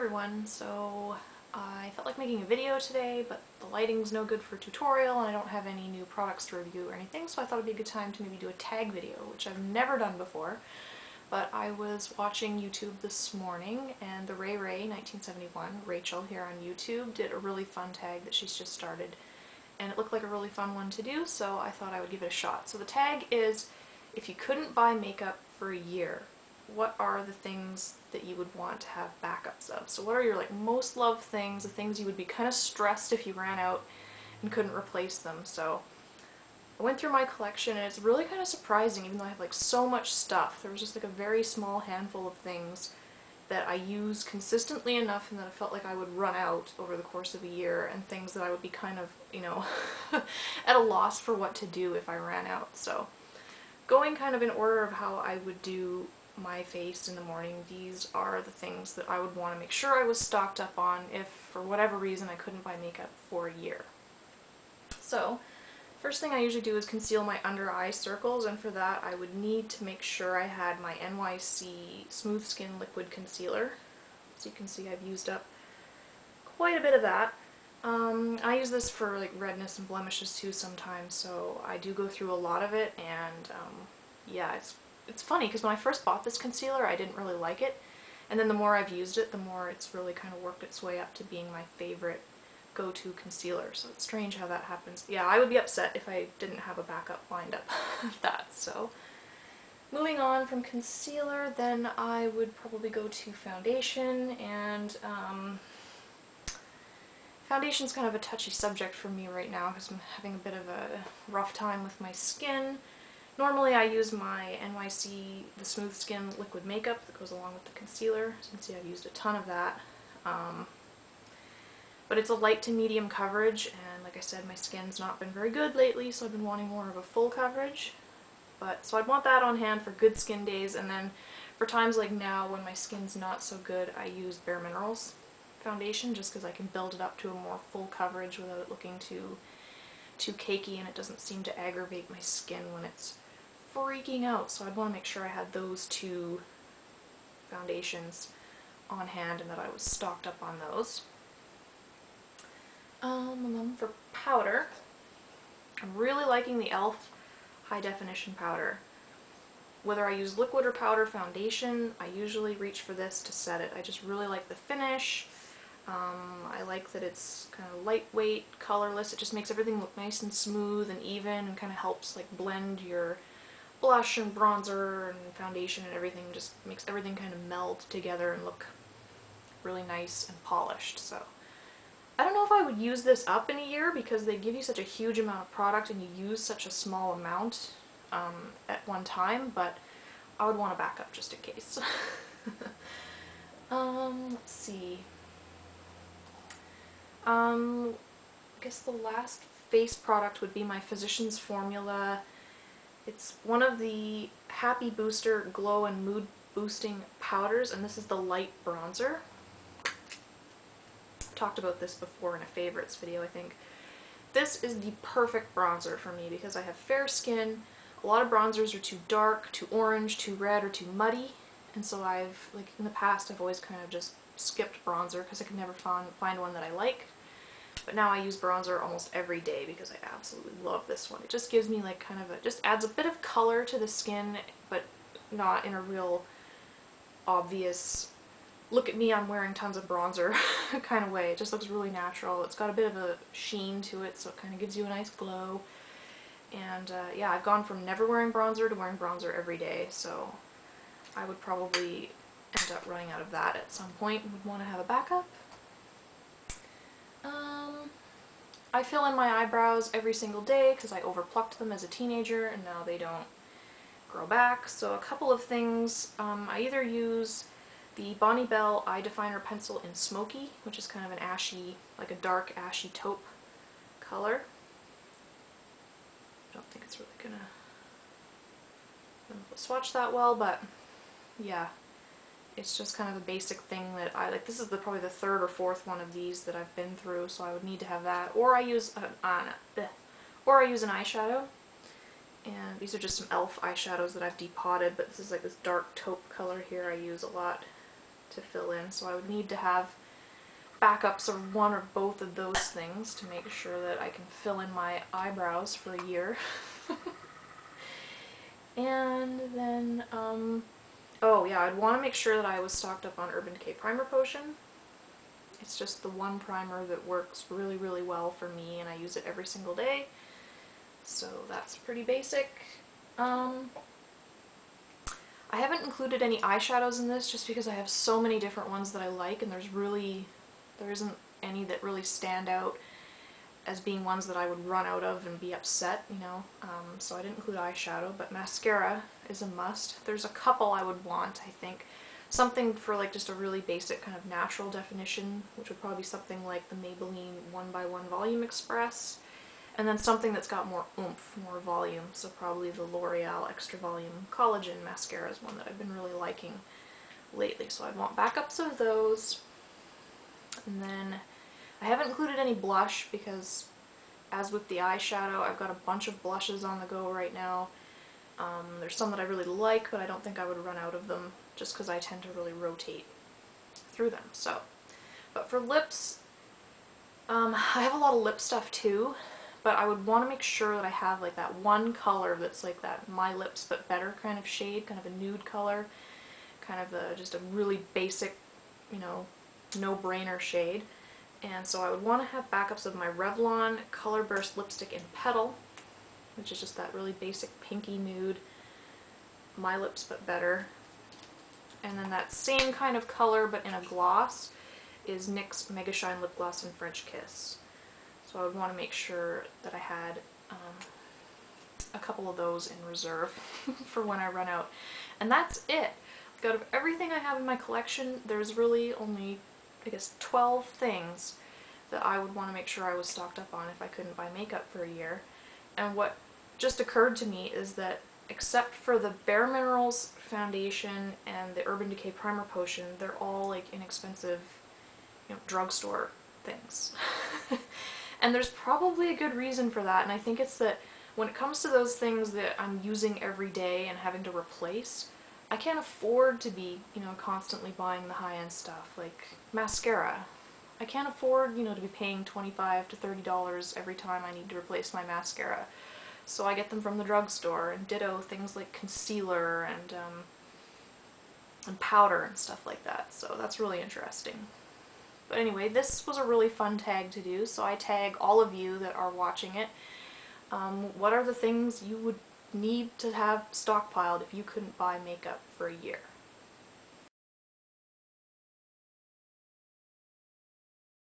everyone. So I felt like making a video today, but the lighting's no good for a tutorial and I don't have any new products to review or anything, so I thought it'd be a good time to maybe do a tag video, which I've never done before. But I was watching YouTube this morning and the Ray Ray 1971, Rachel here on YouTube, did a really fun tag that she's just started. And it looked like a really fun one to do, so I thought I would give it a shot. So the tag is, if you couldn't buy makeup for a year, what are the things that you would want to have backups of? So what are your most loved things, the things you would be kind of stressed if you ran out and couldn't replace them? So I went through my collection and it's really kind of surprising, even though I have so much stuff. There was just a very small handful of things that I use consistently enough and that I felt like I would run out over the course of a year, and things that I would be kind of, at a loss for what to do if I ran out. So going kind of in order of how I would do my face in the morning, these are the things that I would want to make sure I was stocked up on if for whatever reason I couldn't buy makeup for a year. So first thing I usually do is conceal my under eye circles, and for that I would need to make sure I had my NYC Smooth Skin Liquid Concealer. As you can see, I've used up quite a bit of that. I use this for redness and blemishes too sometimes, so I do go through a lot of it, and yeah, it's funny because when I first bought this concealer I didn't really like it, and then the more I've used it, the more it's really kind of worked its way up to being my favorite go-to concealer. So it's strange how that happens. Yeah, I would be upset if I didn't have a backup lined up of that. So moving on from concealer, then I would probably go to foundation, and foundation's kind of a touchy subject for me right now because I'm having a bit of a rough time with my skin. Normally I use my NYC, the Smooth Skin Liquid Makeup that goes along with the concealer. As you can see, I've used a ton of that. But it's a light to medium coverage, and like I said, my skin's not been very good lately, so I've been wanting more of a full coverage. So I'd want that on hand for good skin days, and then for times like now when my skin's not so good, I use Bare Minerals foundation just because I can build it up to a more full coverage without it looking too cakey, and it doesn't seem to aggravate my skin when it's freaking out. So I'd want to make sure I had those two foundations on hand and that I was stocked up on those. And then for powder, I'm really liking the e.l.f. High Definition Powder. Whether I use liquid or powder foundation, I usually reach for this to set it. I just really like the finish. I like that it's kind of lightweight, colorless. It just makes everything look nice and smooth and even, and kind of helps blend your blush and bronzer and foundation and everything. Just makes everything kind of meld together and look really nice and polished. So I don't know if I would use this up in a year because they give you such a huge amount of product and you use such a small amount at one time, but I would want to back up just in case. Let's see. I guess the last face product would be my Physicians Formula. It's one of the Happy Booster Glow and Mood Boosting Powders, and this is the light bronzer. I've talked about this before in a favorites video, I think. This is the perfect bronzer for me because I have fair skin. A lot of bronzers are too dark, too orange, too red, or too muddy, and so I've, in the past, I've always kind of just skipped bronzer because I could never find one that I liked. But now I use bronzer almost every day because I absolutely love this one. It just gives me just adds a bit of color to the skin, but not in a real obvious, look at me, I'm wearing tons of bronzer kind of way. It just looks really natural. It's got a bit of a sheen to it, so it kind of gives you a nice glow. And yeah, I've gone from never wearing bronzer to wearing bronzer every day, so I would probably end up running out of that at some point and would want to have a backup. I fill in my eyebrows every single day because I overplucked them as a teenager and now they don't grow back. So a couple of things, I either use the Bonne Bell Eye Definer Pencil in Smoky, which is kind of an ashy, a dark ashy taupe color. I don't think it's really gonna swatch that well, but yeah, it's just kind of a basic thing that I like. This is probably the third or fourth one of these that I've been through, so I would need to have that. Or I use an eyeshadow, and these are just some e.l.f. eyeshadows that I've depotted, but this is this dark taupe color here I use a lot to fill in, so I would need to have backups of one or both of those things to make sure that I can fill in my eyebrows for a year. And then, oh yeah, I'd want to make sure that I was stocked up on Urban Decay Primer Potion. It's just the one primer that works really, really well for me, and I use it every single day. So that's pretty basic. I haven't included any eyeshadows in this just because I have so many different ones that I like, and there isn't any that really stand out as being ones that I would run out of and be upset, you know. So I didn't include eyeshadow, but mascara is a must. There's a couple I would want, I think. Something for like just a really basic kind of natural definition, which would probably be something like the Maybelline 1x1 Volume Express, and then something that's got more oomph, more volume, so probably the L'Oreal Extra Volume Collagen Mascara is one that I've been really liking lately, so I'd want backups of those. And then I haven't included any blush because, as with the eyeshadow, I've got a bunch of blushes on the go right now. There's some that I really like, but I don't think I would run out of them just because I tend to really rotate through them. So, but for lips, I have a lot of lip stuff too, but I would want to make sure that I have like that one color that's like that My Lips But Better kind of shade, kind of a nude color, kind of just a really basic, you know, no-brainer shade. And so I would want to have backups of my Revlon Color Burst Lipstick in Petal, which is just that really basic pinky nude, My Lips But Better. And then that same kind of color but in a gloss is NYX Mega Shine Lip Gloss in French Kiss. So I would want to make sure that I had a couple of those in reserve for when I run out. And that's it. Like, out of everything I have in my collection, there's really only, I guess, 12 things that I would want to make sure I was stocked up on if I couldn't buy makeup for a year. And what just occurred to me is that except for the Bare Minerals foundation and the Urban Decay Primer Potion, they're all like inexpensive, you know, drugstore things. And there's probably a good reason for that, and I think it's that when it comes to those things that I'm using every day and having to replace, I can't afford to be, you know, constantly buying the high-end stuff, like mascara. I can't afford, you know, to be paying $25 to $30 every time I need to replace my mascara. So I get them from the drugstore, and ditto things like concealer and powder and stuff like that. So that's really interesting. But anyway, this was a really fun tag to do, so I tag all of you that are watching it. What are the things you would need to have stockpiled if you couldn't buy makeup for a year?